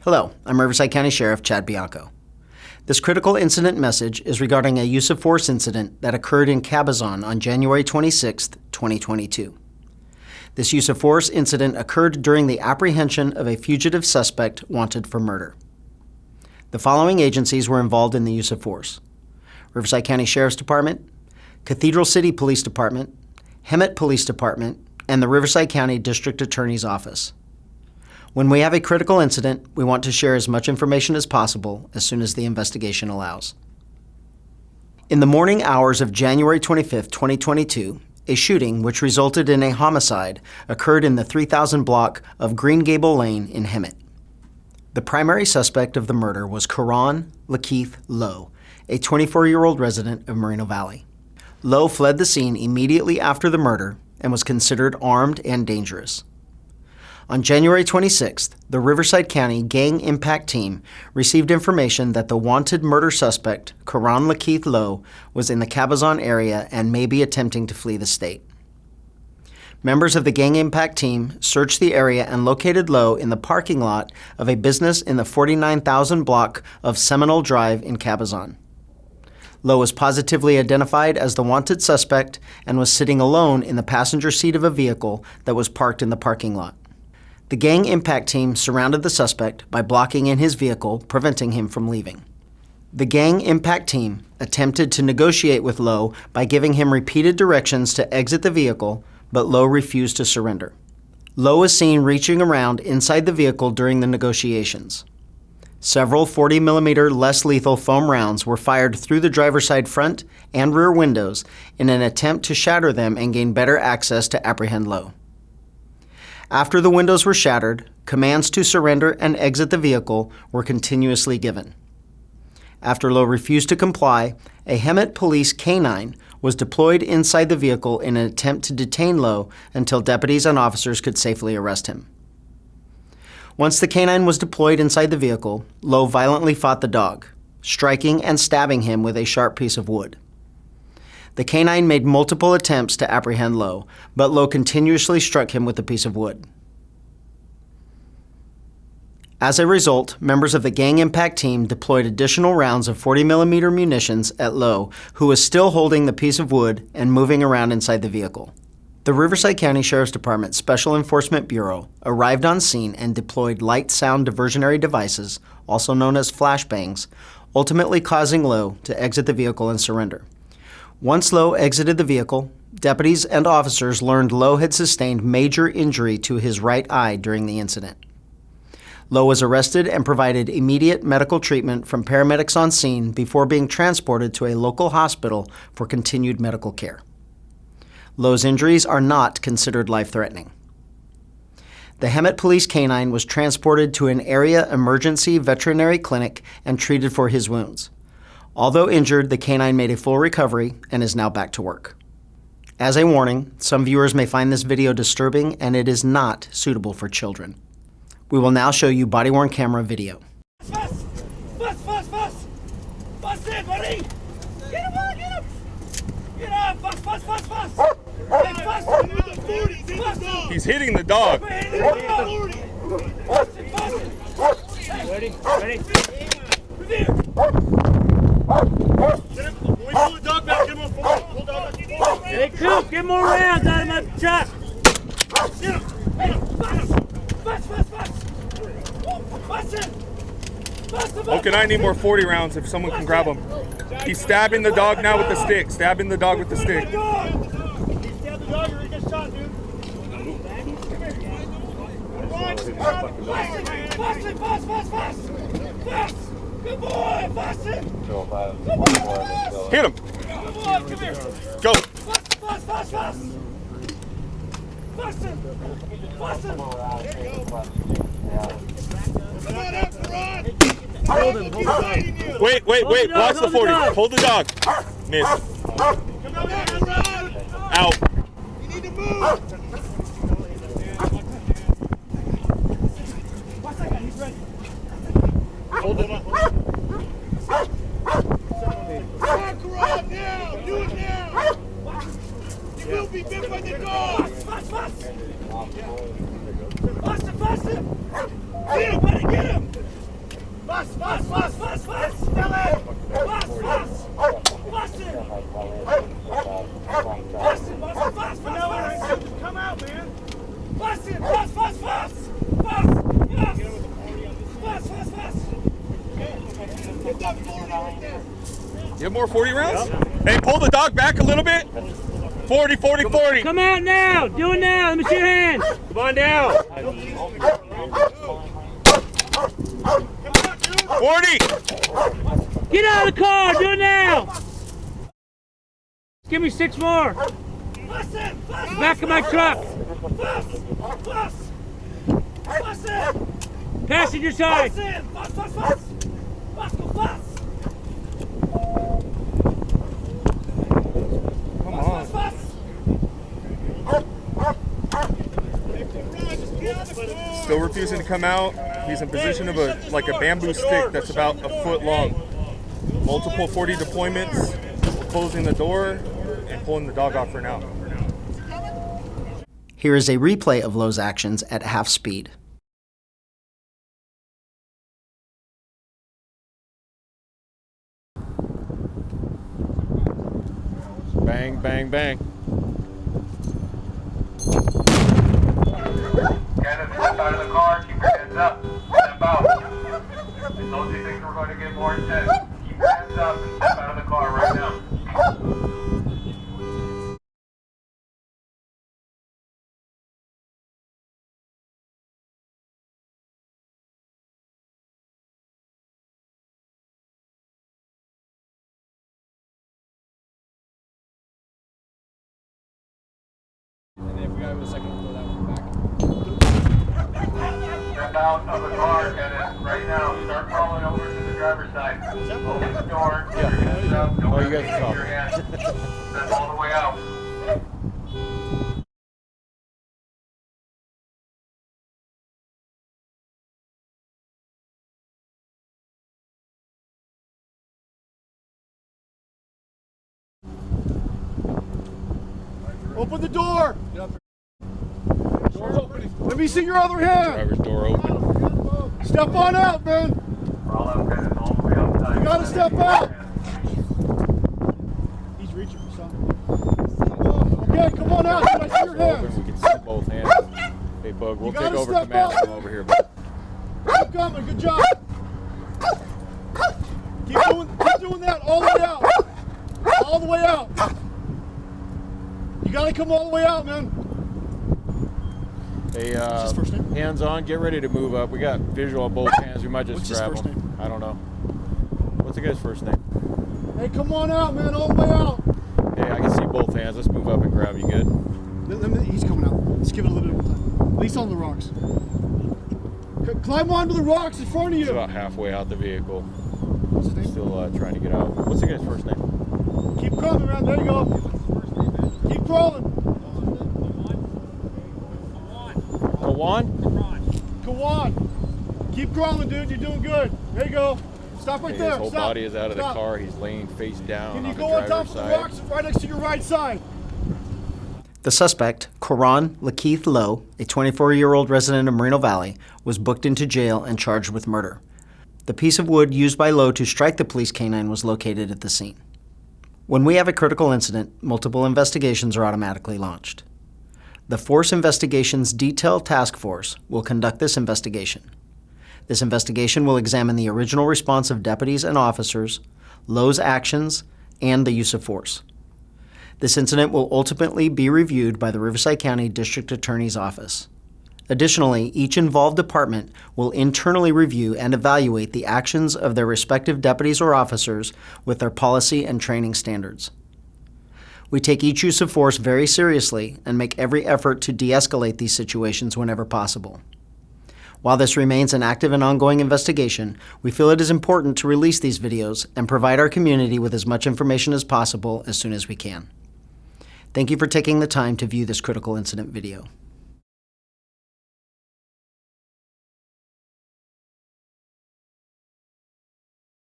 Hello, I'm Riverside County Sheriff Chad Bianco. This critical incident message is regarding a use of force incident that occurred in Cabazon on January 26, 2022. This use of force incident occurred during the apprehension of a fugitive suspect wanted for murder. The following agencies were involved in the use of force: Riverside County Sheriff's Department, Cathedral City Police Department, Hemet Police Department, and the Riverside County District Attorney's Office. When we have a critical incident, we want to share as much information as possible as soon as the investigation allows. In the morning hours of January 25, 2022, a shooting which resulted in a homicide occurred in the 3000 block of Green Gable Lane in Hemet. The primary suspect of the murder was Karan Lakeith Lowe, a 24-year-old resident of Moreno Valley. Lowe fled the scene immediately after the murder and was considered armed and dangerous. On January 26th, the Riverside County Gang Impact Team received information that the wanted murder suspect, Karan Lakeith Lowe, was in the Cabazon area and may be attempting to flee the state. Members of the Gang Impact Team searched the area and located Lowe in the parking lot of a business in the 49,000 block of Seminole Drive in Cabazon. Lowe was positively identified as the wanted suspect and was sitting alone in the passenger seat of a vehicle that was parked in the parking lot. The Gang Impact Team surrounded the suspect by blocking in his vehicle, preventing him from leaving. The Gang Impact Team attempted to negotiate with Lowe by giving him repeated directions to exit the vehicle, but Lowe refused to surrender. Lowe was seen reaching around inside the vehicle during the negotiations. Several 40mm less lethal foam rounds were fired through the driver's side front and rear windows in an attempt to shatter them and gain better access to apprehend Lowe. After the windows were shattered, commands to surrender and exit the vehicle were continuously given. After Lowe refused to comply, a Hemet Police K-9 was deployed inside the vehicle in an attempt to detain Lowe until deputies and officers could safely arrest him. Once the K-9 was deployed inside the vehicle, Lowe violently fought the dog, striking and stabbing him with a sharp piece of wood. The K-9 made multiple attempts to apprehend Lowe, but Lowe continuously struck him with a piece of wood. As a result, members of the Gang Impact Team deployed additional rounds of 40mm munitions at Lowe, who was still holding the piece of wood and moving around inside the vehicle. The Riverside County Sheriff's Department Special Enforcement Bureau arrived on scene and deployed light sound diversionary devices, also known as flashbangs, ultimately causing Lowe to exit the vehicle and surrender. Once Lowe exited the vehicle, deputies and officers learned Lowe had sustained major injury to his right eye during the incident. Lowe was arrested and provided immediate medical treatment from paramedics on scene before being transported to a local hospital for continued medical care. Lowe's injuries are not considered life-threatening. The Hemet Police K-9 was transported to an area emergency veterinary clinic and treated for his wounds. Although injured, the K-9 made a full recovery and is now back to work. As a warning, some viewers may find this video disturbing and it is not suitable for children. We will now show you body-worn camera video. Fast! In, buddy! Get him on, get him! Get up! Fast! He's hitting the dog. Ready? Hey, Coop, get more rounds out of my truck! Get him! Fast! Okay, I need more 40 rounds if someone can grab him. He's stabbing the dog now with the stick. Stabbing the dog with the stick. Stab the dog, you're gonna get shot, dude. Fast! Good boy, Boston! Hit him. Come on, come here. Go. Fast! Boston! Come on up, run! Wait. Watch the 40. Hold the dog. Miss. Come on, run! Out. You need to move! He's ready. Hold it up. Walk now! Do it now! You will be bit by the dog! Fast! Get him, buddy, get him! Fast, fast, fast, fast, fast. Still in. Fast, fast. Fast in. Fast in, fast, fast, fast. Come out, man. Fast in, fast, fast, fast. Fast, fast. Fast, fast, fast. Get that 40 right there. You have more 40 rounds? Hey, pull the dog back a little bit. 40, 40, 40. Come out now! Do it now! Let me see your hands! Come on down! 40. Get out of the car! Do it now! Give me 6 more! Fast in, fast, Back of my truck! fast, fast. Fast in. Passenger side! Fast in. Fast, fast, fast. Fast, go fast. Come on. Fast, fast. Still refusing to come out. He's in position of like a bamboo stick that's about a foot long. Multiple 40 deployments. We're closing the door and pulling the dog off for now. Here is a replay of Lowe's actions at half speed. Bang, bang, bang. Candace, step out of the car, keep your hands up, step out. I told you things were going to get more intense. Keep your hands up and step out of the car right now. And then if we got a second, we'll throw that one back. Step out of the car, Candace, right now. Start crawling over to the driver's side. Open the door, keep your hands up. Don't Oh, you let guys me are see your hands. Step all the way out. Open the door. Door's opening. Let me see your other hand. Driver's door open. Step on out, man. Crawl out, Candace, all the way outside. You gotta step out. He's reaching for something. Okay, come on out. Let me see your Open, hands. we can see both hands. Hey, Bug, we'll You take gotta over step command up. from over here, bud. Keep coming. Good job. Keep doing that all the way out. All the way out. You gotta come all the way out, man. Hey, his first name? hands on, get ready to move up. We got visual on both hands. We might just What's his grab first them. name? I don't know. What's the guy's first name? Hey, come on out, man. All the way out. Hey, I can see both hands. Let's move up and grab you. Good? He's coming out. Let's give it a little bit of time. At least on the rocks. Climb onto the rocks in front of He's you. about halfway out the vehicle. What's his name? Still trying to get out. What's the guy's first name? Keep coming, man. There you go. Keep crawling. Kawan? Kawan. Keep crawling, dude. You're doing good. There you go. Stop right Hey, there. his whole Stop. body is out of the Stop. car. He's laying face down Can on you the go on top driver's of the side. rocks right next to your right side? The suspect, Karan Lakeith Lowe, a 24-year-old resident of Moreno Valley, was booked into jail and charged with murder. The piece of wood used by Lowe to strike the police canine was located at the scene. When we have a critical incident, multiple investigations are automatically launched. The Force Investigations Detail Task Force will conduct this investigation. This investigation will examine the original response of deputies and officers, Lowe's actions, and the use of force. This incident will ultimately be reviewed by the Riverside County District Attorney's Office. Additionally, each involved department will internally review and evaluate the actions of their respective deputies or officers with their policy and training standards. We take each use of force very seriously and make every effort to de-escalate these situations whenever possible. While this remains an active and ongoing investigation, we feel it is important to release these videos and provide our community with as much information as possible as soon as we can. Thank you for taking the time to view this critical incident video.